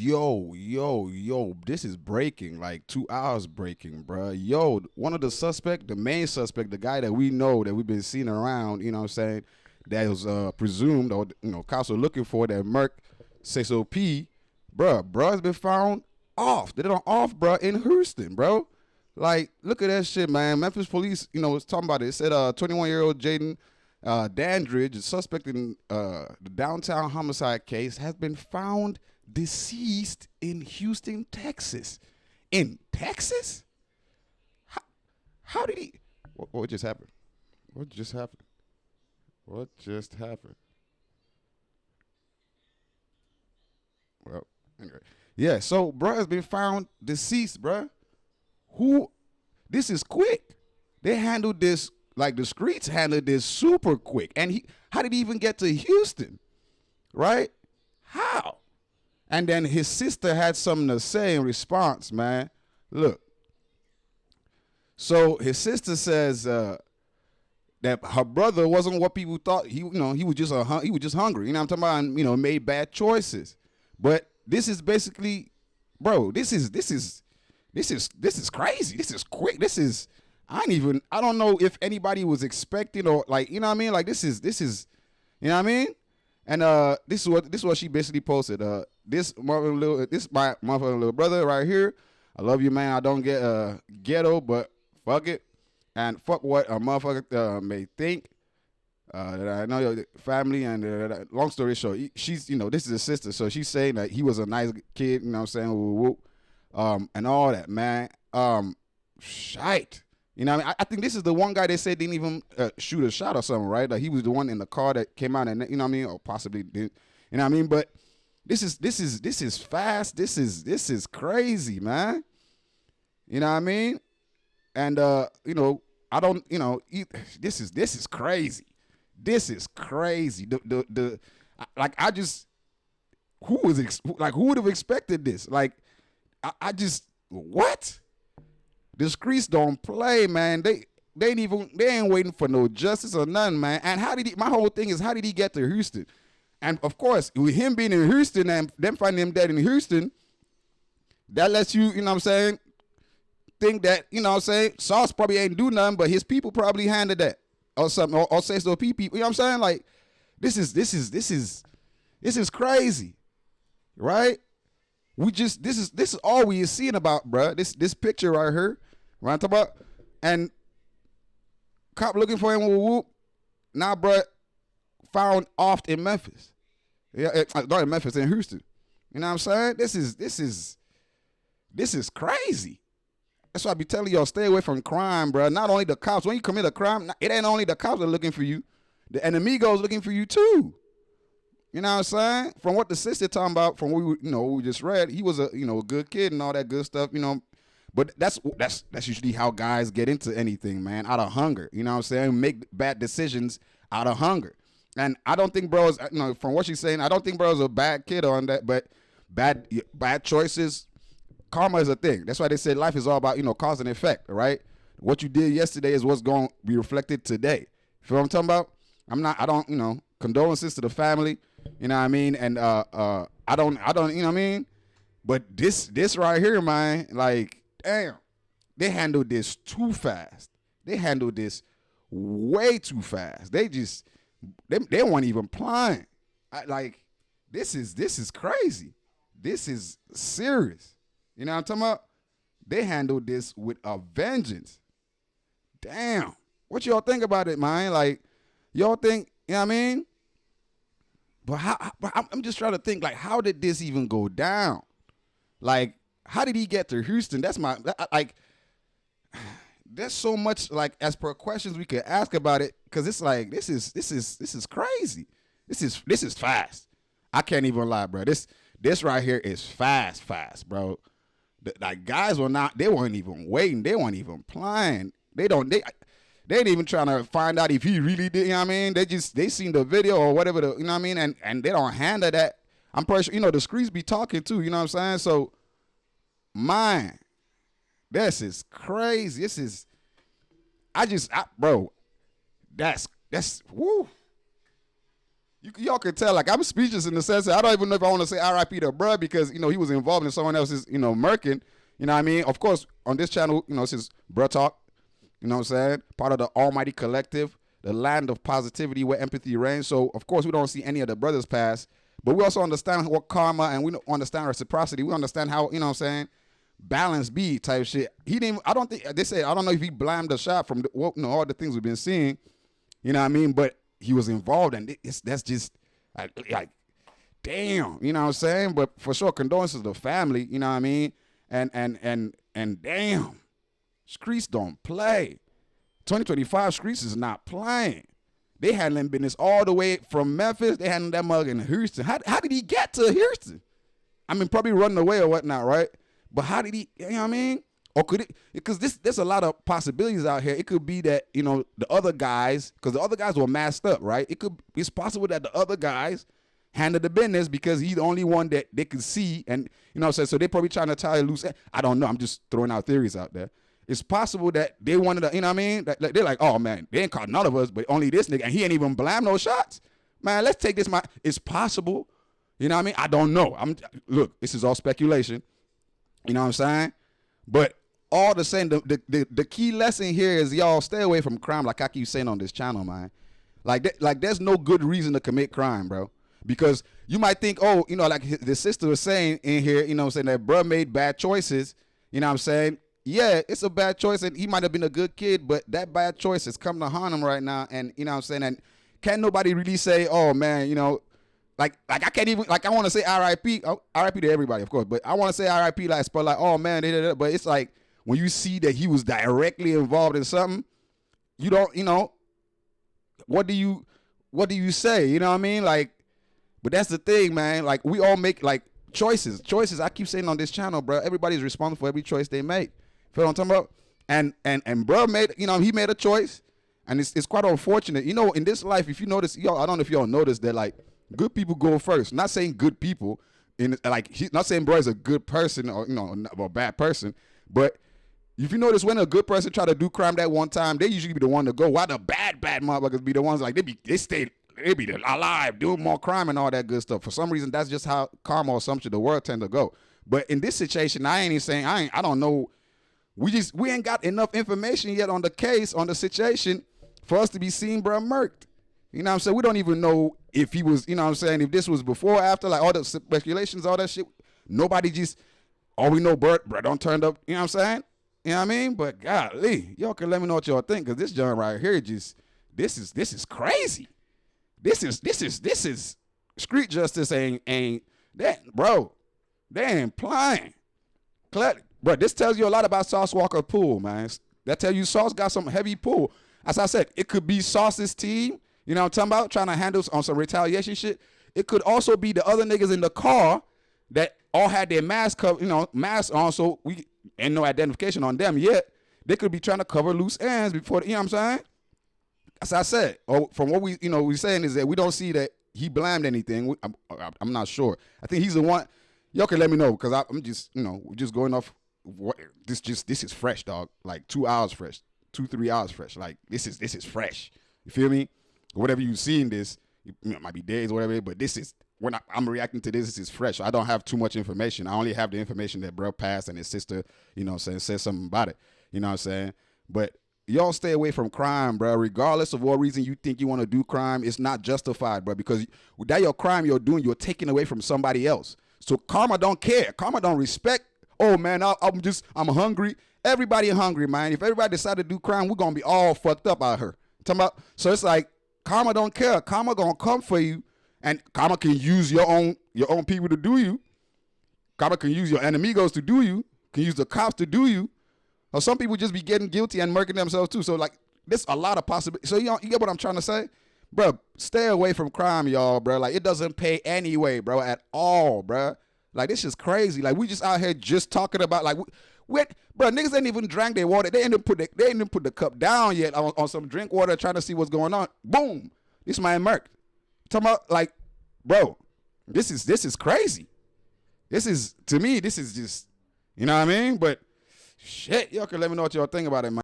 Yo, this is breaking, like 2 hours breaking, bruh. Yo, one of the suspect, the main suspect, the guy that we know that we've been seeing around, you know what I'm saying, that was presumed or, cops were looking for that Merc Sayso P, bruh has been found off. They done off, bruh, in Houston, bro. Like, look at that shit, man. Memphis police, was talking about it. It said 21-year-old Jaden Dandridge, a suspect in the downtown homicide case, has been found deceased in Houston, Texas. In Texas? How did he? What just happened? What just happened? What just happened? Well, anyway. Yeah, so bruh has been found deceased, bruh. Who? This is quick. They handled this, like the streets handled this super quick. And how did he even get to Houston? Right? How? And then his sister had something to say in response, man. Look. So his sister says that her brother wasn't what people thought. He was just hungry. You know what I'm talking about? And, made bad choices. But this is basically, bro, this is crazy. This is quick. I don't know if anybody was expecting or like, you know what I mean? Like this is, you know what I mean? And this is what she basically posted. This my motherfucking little brother right here. I love you, man. I don't get ghetto, but fuck it. And fuck what a motherfucker may think. That I know your family and long story short, she's, this is a sister, so she's saying that he was a nice kid, you know what I'm saying, whoop, and all that, man. Shite. You know what I mean? I think this is the one guy they said didn't even shoot a shot or something, right? Like he was the one in the car that came out and, you know what I mean, or possibly did, you know what I mean? But this is fast. This is crazy, man. You know what I mean? And I don't, this is crazy. This is crazy. Who would have expected this? Like, I just, what? The streets don't play, man. They ain't waiting for no justice or nothing, man. And my whole thing is, how did he get to Houston? And of course, with him being in Houston and them finding him dead in Houston, that lets you, you know what I'm saying, think that, you know what I'm saying, Sauce probably ain't do nothing, but his people probably handled that. Or something, or say so people, you know what I'm saying? Like, this is crazy, right? This is all we is seeing about, bruh. This picture right here, right I'm talking about, and cop looking for him, whoop. Now, bruh, found off in Memphis. Yeah, not in Memphis, in Houston. You know what I'm saying? This is crazy. That's why I be telling y'all, stay away from crime, bro. Not only the cops. When you commit a crime, it ain't only the cops that are looking for you. The enemigos looking for you too. You know what I'm saying? From what the sister talking about, from what we just read, he was a good kid and all that good stuff, But that's usually how guys get into anything, man, out of hunger. You know what I'm saying? Make bad decisions out of hunger. And I don't think bro's, from what she's saying, I don't think bro's a bad kid on that, but bad choices. Karma is a thing. That's why they say life is all about, cause and effect, right? What you did yesterday is what's going to be reflected today. Feel what I'm talking about? I don't, condolences to the family, you know what I mean? And I don't, you know what I mean? But this right here, man, like, damn, they handled this too fast. They handled this way too fast. They weren't even playing. This is crazy. This is serious. You know what I'm talking about? They handled this with a vengeance. Damn. What y'all think about it, man? Like, y'all think, you know what I mean? But I'm just trying to think, like, how did this even go down? Like, how did he get to Houston? There's so much, like, as per questions we could ask about it, because it's like, this is crazy. This is fast. I can't even lie, bro. This right here is fast, bro. Like, guys they weren't even waiting. They weren't even playing. They ain't even trying to find out if he really did, you know what I mean? They seen the video or whatever, you know what I mean? And they don't handle that. I'm pretty sure, the streets be talking too, you know what I'm saying? So, man, this is crazy. Bro, that's, woo. Y'all can tell, like, I'm speechless in the sense that I don't even know if I want to say RIP to bruh because, he was involved in someone else's, murking. You know what I mean? Of course, on this channel, this is Bruh Talk. You know what I'm saying? Part of the Almighty Collective, the land of positivity where empathy reigns. So, of course, we don't see any of the brothers pass. But we also understand what karma and we understand reciprocity. We understand how, you know what I'm saying, balance be type shit. He didn't, I don't think, they said, I don't know if he blamed the shot from all the things we've been seeing. You know what I mean? But he was involved and that's just like, damn, you know what I'm saying? But for sure, condolences to the family, you know what I mean? And damn, streets don't play. 2025 streets is not playing. They handling business all the way from Memphis. They handling that mug in Houston. How did he get to Houston? I mean, probably running away or whatnot, right? But how did he, you know what I mean? Or could it, because there's a lot of possibilities out here. It could be that, the other guys, because the other guys were masked up, right? It's possible that the other guys handled the business because he's the only one that they could see. And, so they're probably trying to tie a loose end. I don't know. I'm just throwing out theories out there. It's possible that they wanted to, you know what I mean? They're like, oh, man, they ain't caught none of us, but only this nigga. And he ain't even blam no shots. Man, let's take this. It's possible. You know what I mean? I don't know. Look, this is all speculation. You know what I'm saying? But all the same, the key lesson here is y'all stay away from crime, like I keep saying on this channel, man. Like there's no good reason to commit crime, bro. Because you might think, oh, like the sister was saying in here, saying that bro made bad choices. You know what I'm saying? Yeah, it's a bad choice, and he might have been a good kid, but that bad choice has come to haunt him right now. And you know what I'm saying? And can't nobody really say, oh man, like I can't even, like I want to say RIP, RIP to everybody, of course, but I want to say RIP like, but like, oh man, but it's like when you see that he was directly involved in something, you don't, what do you say? You know what I mean? Like, but that's the thing, man. Like we all make like choices. I keep saying on this channel, bro, everybody's responsible for every choice they make. Feel what I'm talking about? And bro made, he made a choice, and it's quite unfortunate. In this life, if you notice, I don't know if y'all notice that like good people go first. Not saying good people, not saying bro is a good person or a bad person, but if you notice when a good person try to do crime that one time, they usually be the one to go. While the bad motherfuckers be the ones like they be alive, doing more crime and all that good stuff. For some reason, that's just how karma or some shit the world tend to go. But in this situation, I ain't even saying I don't know. We ain't got enough information yet on the case, on the situation, for us to be seen, bro, murked. You know what I'm saying? We don't even know if he was, if this was before or after, like all the speculations, all that shit. Nobody just, all we know, bro, don't turn up, you know what I'm saying? You know what I mean? But golly, y'all can let me know what y'all think, because this joint right here this is crazy. This is street justice ain't that, bro. They ain't playing. Bro, this tells you a lot about Sauce Walker pool, man. That tells you Sauce got some heavy pool. As I said, it could be Sauce's team, you know what I'm talking about, trying to handle on some retaliation shit. It could also be the other niggas in the car that all had their masks on, so we ain't no identification on them yet. They could be trying to cover loose ends before, you know what I'm saying? As I said, from what we're saying is that we don't see that he blamed anything. I'm not sure. I think he's the one. Y'all can let me know, because I'm just, we're just going off. This is fresh, dog. Like 2 hours fresh, 2-3 hours fresh. Like this is fresh. You feel me? Whatever you see in this, it might be days or whatever, but this is when I'm reacting to this. This is fresh. I don't have too much information. I only have the information that bro passed and his sister, said something about it. You know what I'm saying? But y'all stay away from crime, bro. Regardless of what reason you think you want to do crime, it's not justified, bro. Because that your crime you're doing, you're taking away from somebody else. So karma don't care. Karma don't respect. Oh man, I'm hungry. Everybody hungry, man. If everybody decide to do crime, we're gonna be all fucked up out here. So it's like karma don't care. Karma gonna come for you, and karma can use your own people to do you. Karma can use your enemigos to do you. Can use the cops to do you. Or some people just be getting guilty and murking themselves too. So like, there's a lot of possibilities. So you get what I'm trying to say, bro? Stay away from crime, y'all, bro. Like it doesn't pay anyway, bro, at all, bro. Like this is crazy. Like we just out here just talking about like, bro, niggas ain't even drank their water. They ain't even put the cup down yet on some drink water, trying to see what's going on. Boom, this man murked. Talking about like, bro, this is crazy. To me, this is just, you know what I mean? But shit, y'all can let me know what y'all think about it, man.